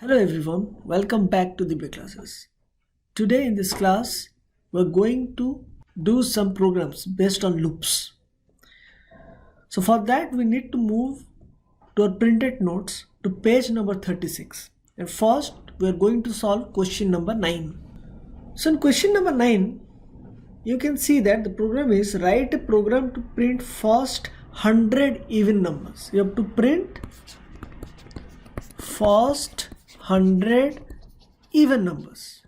Hello everyone, welcome back to the B classes. Today in this class, we're going to do some programs based on loops. So for that, we need to move to our printed notes to page number 36. And first, we're going to solve question number 9. So in question number 9, you can see that the program is write a program to print first 100 even numbers. You have to print first 100 even numbers.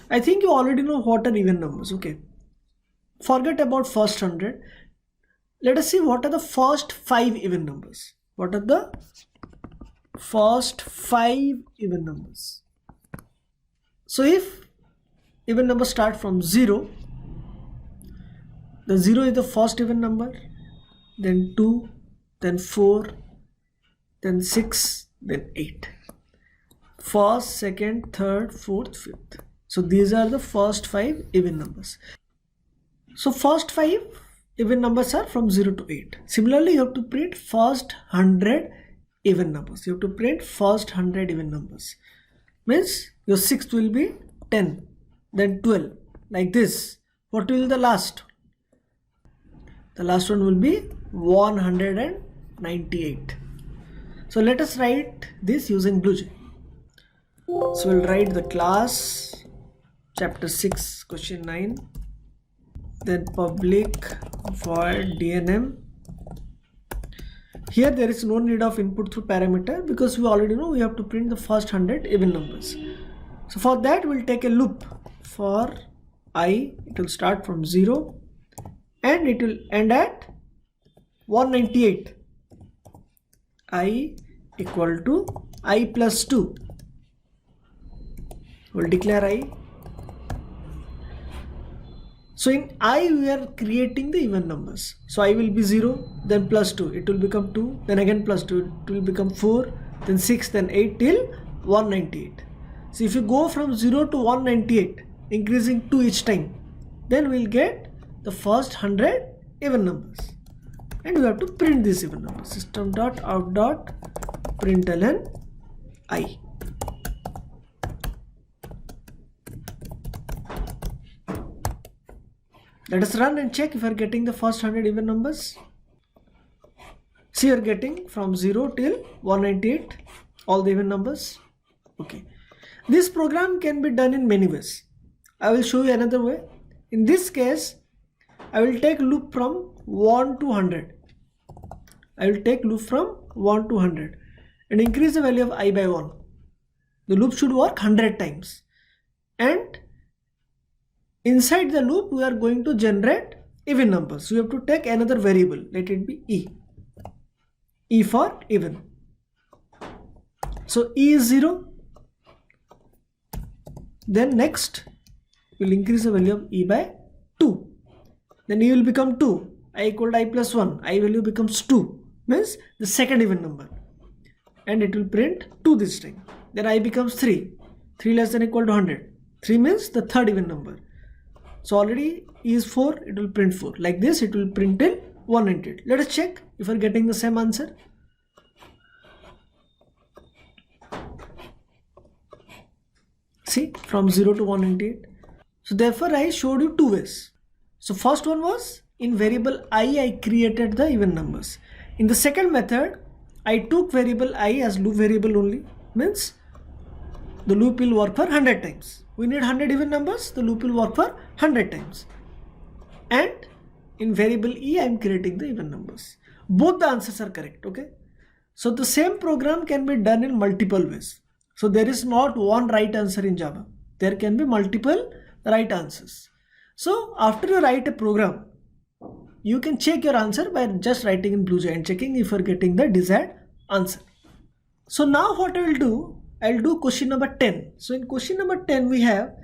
I think you already know what are even numbers. Okay, forget about first 100. Let us see what are the first 5 even numbers. What are the first 5 even numbers? So if even numbers start from 0, the 0 is the first even number, then 2, then 4, then 6, then 8. First, second, third, fourth, fifth. So these are the first 5 even numbers. So first 5 even numbers are from 0 to 8. Similarly, you have to print first 100 even numbers. You have to print first 100 even numbers. Means your sixth will be 10, then 12, like this. What will be the last? The last one will be 198. So let us write this using BlueJ. So we'll write the class chapter 6 question 9, then public void DNM. Here there is no need of input through parameter because we already know we have to print the first 100 even numbers. So for that we'll take a loop for I. It will start from 0 and it will end at 198. I equal to I plus 2. We'll declare I. So in I we are creating the even numbers. So I will be 0, then plus 2. It will become 2, then again plus 2. It will become 4, then 6, then 8 till 198. So if you go from 0 to 198, increasing 2 each time, then we'll get the first 100 even numbers. And we have to print this even number. System.out.println I. Let us run and check if we are getting the first 100 even numbers. See, you are getting from 0 till 198 all the even numbers. Okay. This program can be done in many ways. I will show you another way. In this case, I will take loop from 1 to 100. I will take loop from 1 to 100 and increase the value of I by 1. The loop should work 100 times. And inside the loop, we are going to generate even numbers. So you have to take another variable. Let it be E. E for even. So E is 0. Then next, we'll increase the value of E by 2. Then E will become 2. I equal to I plus 1. I value becomes 2. Means the second even number. And it will print 2 this time. Then I becomes 3. 3 less than equal to 100. 3 means the third even number. So already E is 4. It will print 4. Like this it will print till 198. Let us check if we are getting the same answer. See, from 0 to 198. So therefore I showed you 2 ways. So first one was in variable I created the even numbers. In the second method, I took variable I as loop variable only. Means the loop will work for 100 times. We need 100 even numbers. The loop will work for 100 times. And in variable E, I am creating the even numbers. Both the answers are correct. Okay. So the same program can be done in multiple ways. So there is not one right answer in Java. There can be multiple right answers. So after you write a program, you can check your answer by just writing in BlueJ and checking if you are getting the desired answer. So now what I will do, I will do question number 10. So in question number 10, we have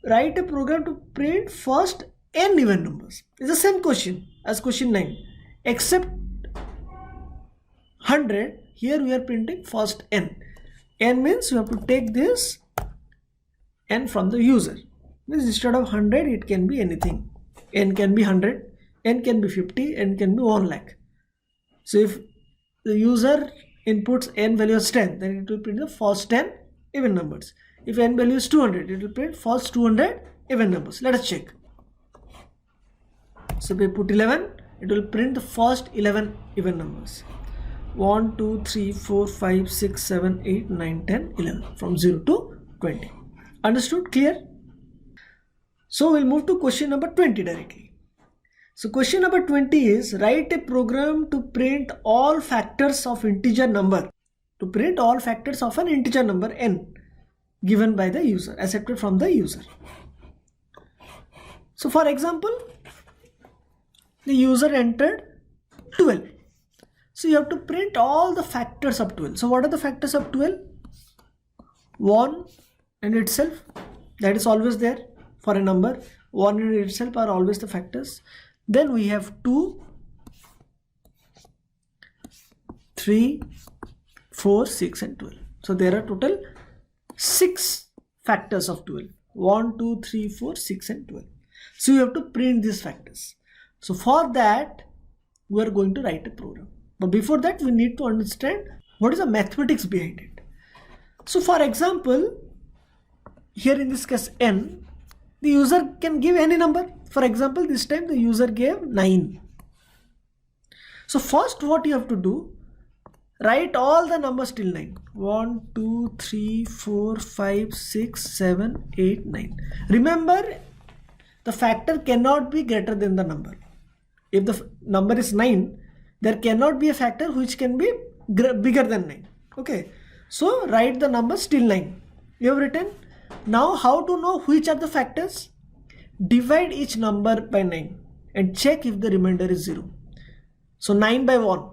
write a program to print first n even numbers. It's the same question as question 9, except 100. Here we are printing first n. N means you have to take this n from the user. Means instead of 100, it can be anything. N can be 100. N can be 50, N can be 1 lakh. So if the user inputs n value as 10, then it will print the first 10 even numbers. If n value is 200, it will print first 200 even numbers. Let us check. So if we put 11, it will print the first 11 even numbers. 1, 2, 3, 4, 5, 6, 7, 8, 9, 10, 11 from 0 to 20. Understood? Clear? So we'll move to question number 20 directly. So question number 20 is write a program to print all factors of integer number. To print all factors of an integer number n given by the user, accepted from the user. So for example, the user entered 12. So you have to print all the factors of 12. So what are the factors of 12? 1 in itself, that is always there for a number. 1 in itself are always the factors. Then we have 2, 3, 4, 6 and 12. So there are total 6 factors of 12. 1, 2, 3, 4, 6 and 12. So you have to print these factors. So for that we are going to write a program. But before that we need to understand what is the mathematics behind it. So for example, here in this case n, the user can give any number. For example, this time the user gave 9. So first what you have to do, write all the numbers till 9. 1, 2, 3, 4, 5, 6, 7, 8, 9. Remember, the factor cannot be greater than the number. If the number is 9, there cannot be a factor which can be bigger than 9. Okay. So write the numbers till 9. You have written. Now how to know which are the factors? Divide each number by 9 and check if the remainder is 0. So 9 by 1.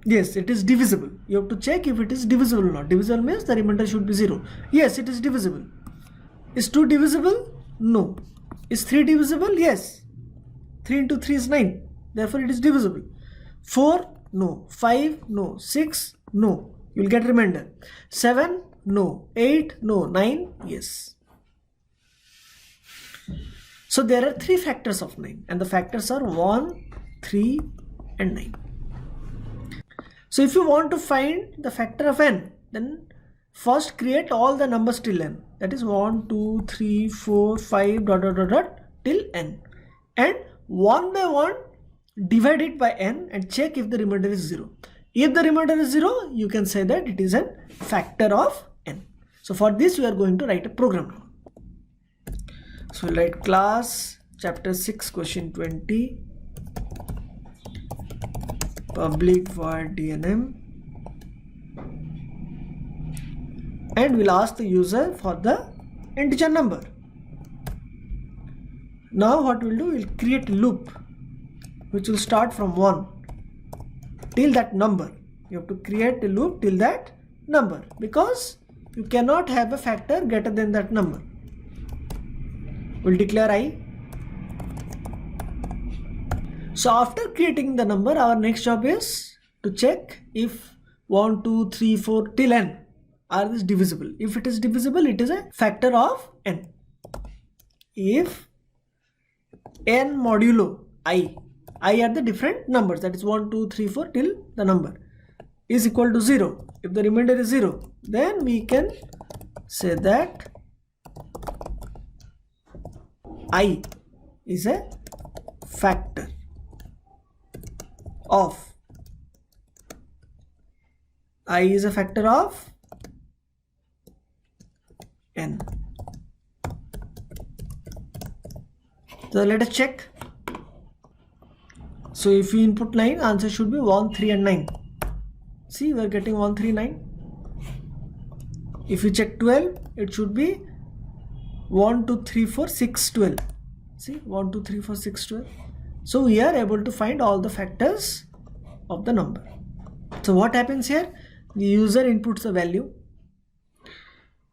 Yes, it is divisible. You have to check if it is divisible or not. Divisible means the remainder should be 0. Yes, it is divisible. Is 2 divisible? No. Is 3 divisible? Yes. 3 into 3 is 9. Therefore it is divisible. 4? No. 5? No. 6? No. You will get remainder. 7? No. 8? No. 9? Yes. So there are 3 factors of 9 and the factors are 1, 3 and 9. So if you want to find the factor of n, then first create all the numbers till n. That is 1, 2, 3, 4, 5 till n. And one by one divide it by n and check if the remainder is 0. If the remainder is 0, you can say that it is a factor of n. So for this we are going to write a program. So we'll write class chapter 6 question 20 public void dnm and we'll ask the user for the integer number. Now what we'll do, we'll create a loop which will start from 1 till that number. You have to create a loop till that number because you cannot have a factor greater than that number. We'll declare I. So after creating the number, our next job is to check if 1, 2, 3, 4 till n are this divisible. If it is divisible, it is a factor of n. If n modulo I are the different numbers, that is 1, 2, 3, 4 till the number is equal to 0. If the remainder is 0, then we can say that I is a factor of n. So let us check. So if you input 9, answer should be 1, 3 and 9. See, we are getting 1, 3, 9. If you check 12, it should be 1, 2, 3, 4, 6, 12. See, 1, 2, 3, 4, 6, 12. So we are able to find all the factors of the number. So what happens here? The user inputs a value.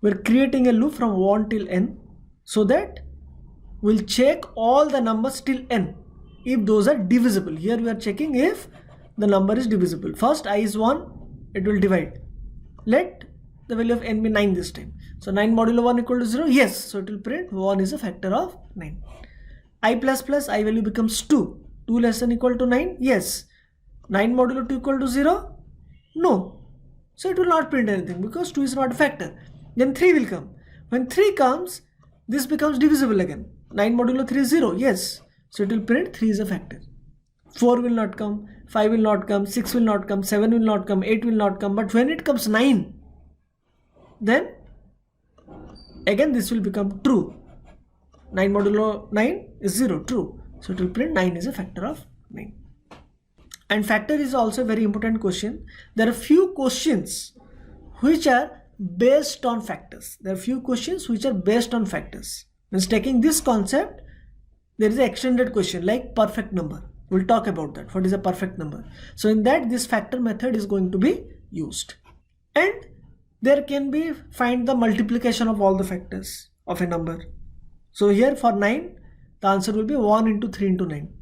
We are creating a loop from 1 till n so that we'll check all the numbers till n if those are divisible. Here we are checking if the number is divisible. First I is 1, it will divide. Let the value of n be 9 this time. So 9 modulo 1 equal to 0. Yes, so it will print 1 is a factor of 9. I plus plus I value becomes 2. 2 less than equal to 9. Yes. 9 modulo 2 equal to 0. No. So it will not print anything because 2 is not a factor. Then 3 will come. When 3 comes, this becomes divisible again. 9 modulo 3 is 0. Yes. So it will print 3 is a factor. 4 will not come, 5 will not come, 6 will not come, 7 will not come, 8 will not come. But when it comes 9, then again this will become true. 9 modulo 9 is 0, true. So it will print 9 is a factor of 9. And factor is also a very important question. There are few questions which are based on factors. There are few questions which are based on factors. Means taking this concept, there is an extended question like perfect number. We'll talk about that. What is a perfect number? So in that, this factor method is going to be used. And there can be find the multiplication of all the factors of a number. So here for 9, the answer will be 1 into 3 into 9.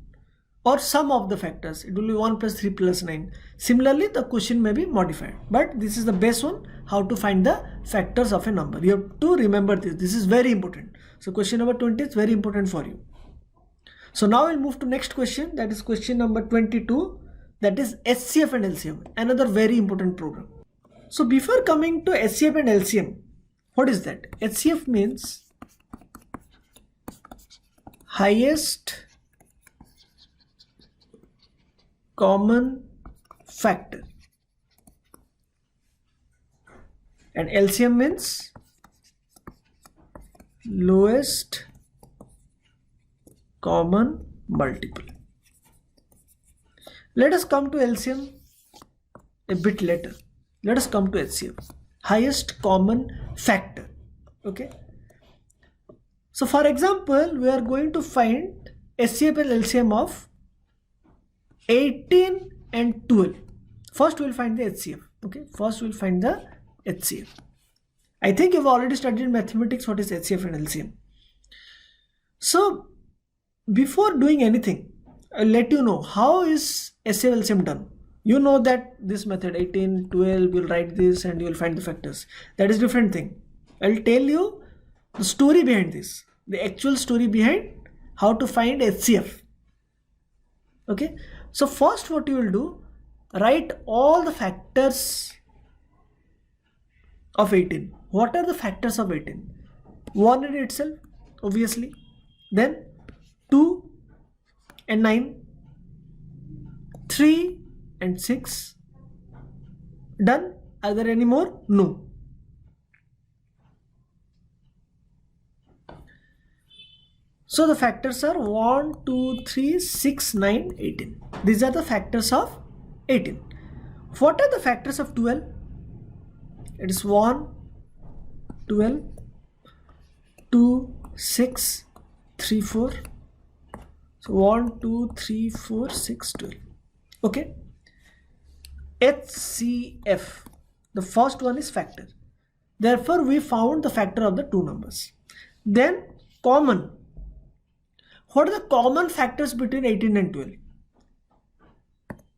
Or sum of the factors. It will be 1 plus 3 plus 9. Similarly, the question may be modified. But this is the base one, how to find the factors of a number. You have to remember this. This is very important. So question number 20 is very important for you. So now we'll move to next question. That is question number 22. That is HCF and LCM. Another very important program. So before coming to HCF and LCM, what is that? HCF means highest common factor, and LCM means lowest common multiple. Let us come to LCM a bit later. Let us come to HCF, highest common factor. Okay. So for example, we are going to find HCF and LCM of 18 and 12. First we'll find the HCF. Okay, first we'll find the HCF. I think you've already studied in mathematics what is HCF and LCM. So before doing anything, I'll let you know how is HCF LCM done. You know that this method 18, 12, you'll write this and you'll find the factors. That is different thing. I'll tell you the story behind this, the actual story behind how to find HCF. Okay. So first what you will do, write all the factors of 18. What are the factors of 18? 1 in itself, obviously. Then 2 and 9, 3 and 6. Done? Are there any more? No. So the factors are 1, 2, 3, 6, 9, 18. These are the factors of 18. What are the factors of 12? It is 1, 12, 2, 6, 3, 4. So 1, 2, 3, 4, 6, 12. Okay. HCF. The first one is factor. Therefore, we found the factor of the two numbers. Then common. What are the common factors between 18 and 12?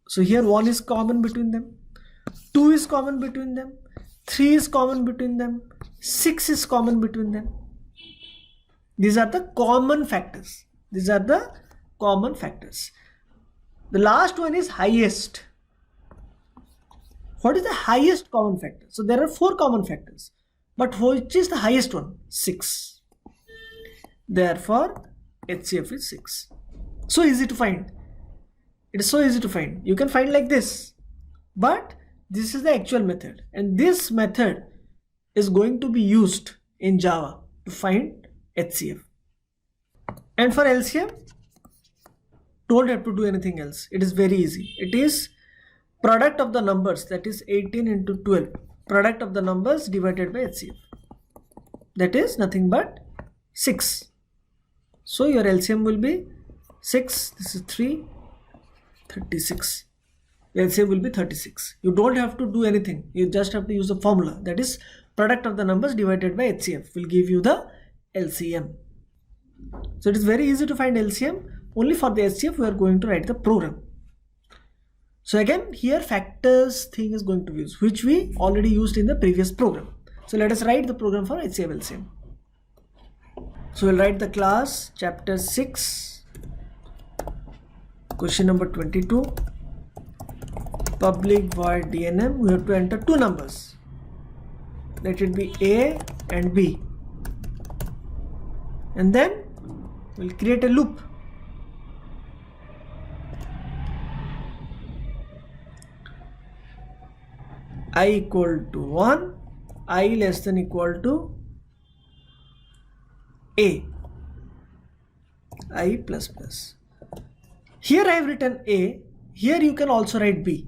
So here 1 is common between them, 2 is common between them, 3 is common between them, 6 is common between them. These are the common factors. These are the common factors. The last one is highest. What is the highest common factor? So there are 4 common factors. But which is the highest one? 6. Therefore, HCF is 6. So easy to find. It is so easy to find. You can find like this. But this is the actual method. And this method is going to be used in Java to find HCF. And for LCM, don't have to do anything else. It is very easy. It is product of the numbers, that is 18 into 12. Product of the numbers divided by HCF. That is nothing but 6. So your LCM will be 6. This is 3, 36. LCM will be 36. You don't have to do anything. You just have to use the formula. That is product of the numbers divided by HCF will give you the LCM. So it is very easy to find LCM. Only for the HCF we are going to write the program. So again here factors thing is going to be used, which we already used in the previous program. So let us write the program for HCF LCM. So we'll write the class chapter 6, question number 22. public void DNM, we have to enter two numbers. Let it be A and B. And then we'll create a loop. I equal to 1, I less than equal to A, I plus plus. Here I have written A, here you can also write B.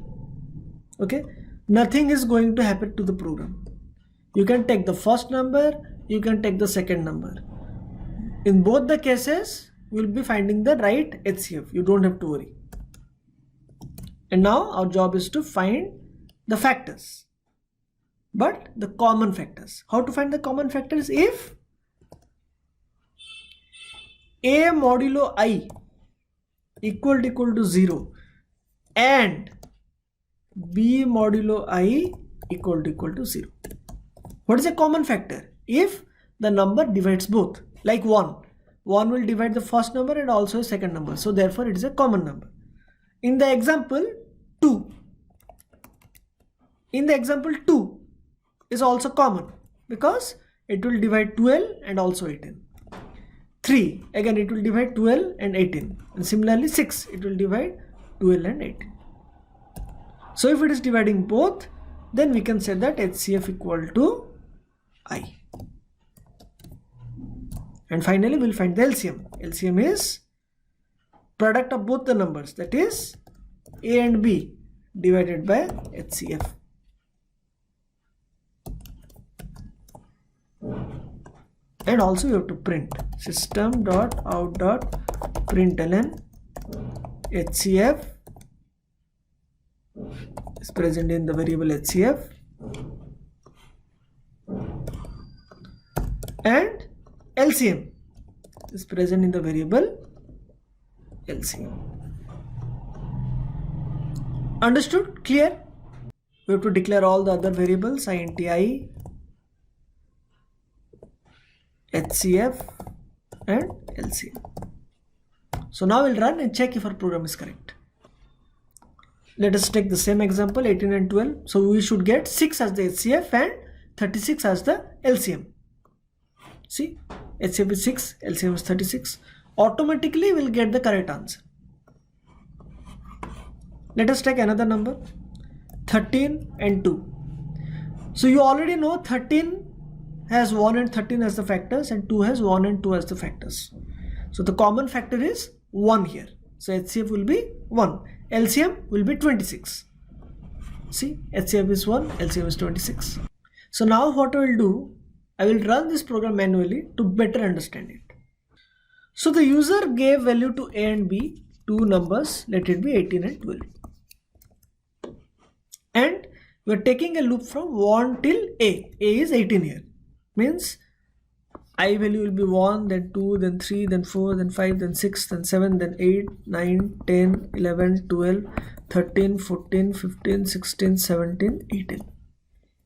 Okay, nothing is going to happen to the program. You can take the first number, you can take the second number. In both the cases, we will be finding the right HCF. You don't have to worry. And now our job is to find the factors, but the common factors. How to find the common factors? If A modulo I equal to 0 and B modulo I equal to 0. What is a common factor? If the number divides both, like 1 will divide the first number and also a second number, so therefore it is a common number. In the example 2, is also common because it will divide 12 and also 18. 3, again it will divide 12 and 18, and similarly 6, it will divide 12 and 18. So if it is dividing both, then we can say that HCF equal to I. And finally we'll find the LCM. LCM is product of both the numbers, that is A and B divided by HCF. And also you have to print system.out.println HCF is present in the variable HCF and LCM is present in the variable LCM. Understood? Clear? We have to declare all the other variables, int I, HCF and LCM. So now we'll run and check if our program is correct. Let us take the same example, 18 and 12. So we should get 6 as the HCF and 36 as the LCM. See, HCF is 6, LCM is 36. Automatically we'll get the correct answer. Let us take another number, 13 and 2. So you already know 13 has 1 and 13 as the factors and 2 has 1 and 2 as the factors. So the common factor is 1 here. So HCF will be 1. LCM will be 26. See, HCF is 1, LCM is 26. So now what I will do, I will run this program manually to better understand it. So the user gave value to A and B, two numbers, let it be 18 and 12. And we are taking a loop from 1 till A. A is 18 here. Means I value will be 1, then 2, then 3, then 4, then 5, then 6, then 7, then 8, 9, 10, 11, 12, 13, 14, 15, 16, 17, 18.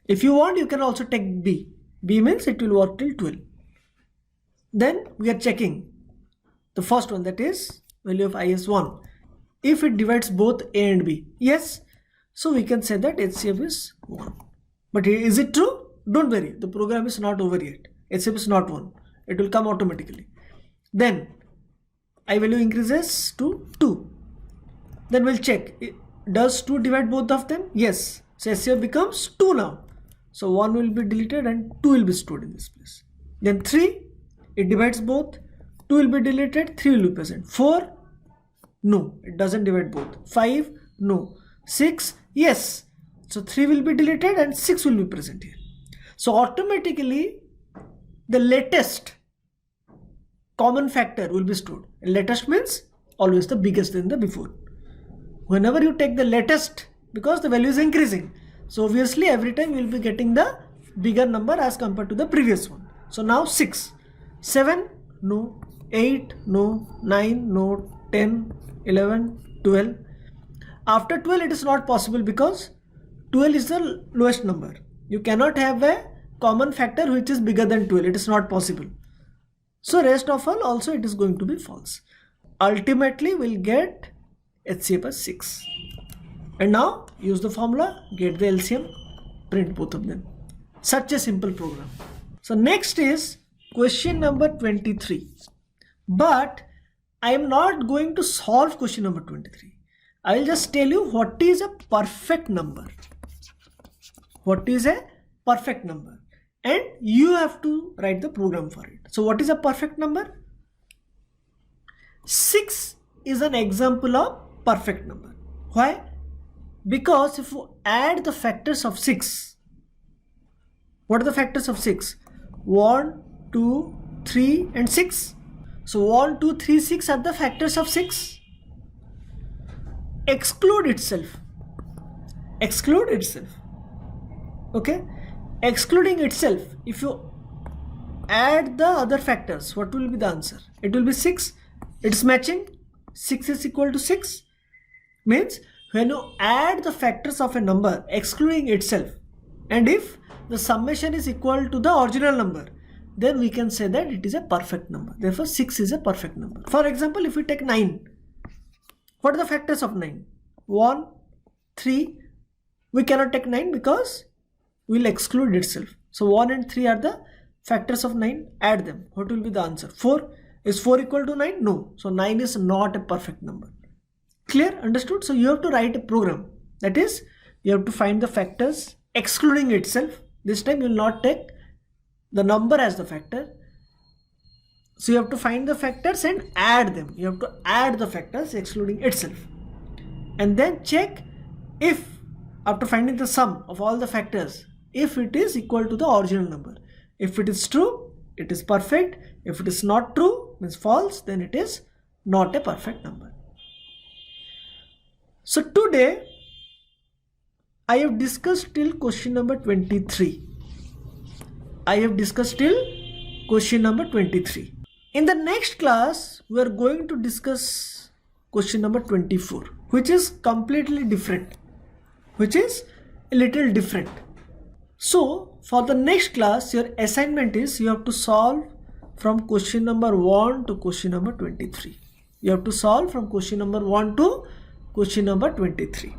If you want, you can also take B. B means it will work till 12. Then we are checking the first one, that is value of I is 1. If it divides both A and B, yes. So we can say that HCF is 1. But is it true? Don't worry, the program is not over yet. HCF is not 1. It will come automatically. Then I value increases to 2. Then we'll check. Does 2 divide both of them? Yes. So HCF becomes 2 now. So 1 will be deleted and 2 will be stored in this place. Then 3, it divides both. 2 will be deleted, 3 will be present. 4, no, it doesn't divide both. 5, no. 6, yes. So 3 will be deleted and 6 will be present here. So automatically the latest common factor will be stored. Latest means always the biggest than the before. Whenever you take the latest, because the value is increasing, so obviously every time you will be getting the bigger number as compared to the previous one. So now 6, 7, no, 8, no, 9, no, 10, 11, 12. After 12 it is not possible because 12 is the lowest number. You cannot have a common factor which is bigger than 12. It is not possible. So rest of all also it is going to be false. Ultimately we'll get HCF as 6. And now use the formula, get the LCM, print both of them. Such a simple program. So next is question number 23. But I am not going to solve question number 23. I will just tell you what is a perfect number. What is a perfect number? And you have to write the program for it. So what is a perfect number? 6 is an example of perfect number. Why? Because if you add the factors of 6, what are the factors of 6? 1, 2, 3 and 6. So 1, 2, 3, 6 are the factors of 6. Exclude itself. Exclude itself. Okay? Excluding itself, if you add the other factors, what will be the answer? It will be 6. It's matching. 6 is equal to 6. Means when you add the factors of a number excluding itself, and if the summation is equal to the original number, then we can say that it is a perfect number. Therefore 6 is a perfect number. For example, if we take 9, what are the factors of 9? 1, 3. We cannot take 9 because we will exclude itself. So 1 and 3 are the factors of 9. Add them. What will be the answer? 4. Is 4 equal to 9? No. So 9 is not a perfect number. Clear? Understood? So you have to write a program. That is, you have to find the factors excluding itself. This time you will not take the number as the factor. So you have to find the factors and add them. You have to add the factors excluding itself. And then check if, after finding the sum of all the factors, if it is equal to the original number. If it is true, it is perfect. If it is not true, means false, then it is not a perfect number. So today I have discussed till question number 23. I have discussed till question number 23. In the next class, we are going to discuss question number 24, which is completely different, which is a little different. So for the next class, your assignment is you have to solve from question number 1 to question number 23. You have to solve from question number 1 to question number 23.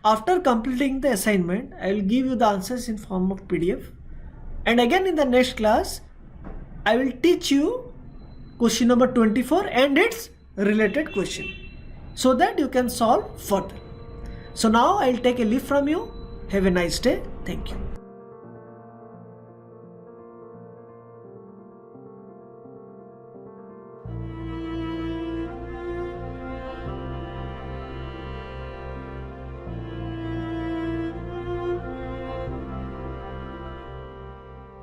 After completing the assignment, I will give you the answers in form of PDF. And again in the next class, I will teach you question number 24 and its related question, so that you can solve further. So now I will take a leave from you. Have a nice day. Thank you.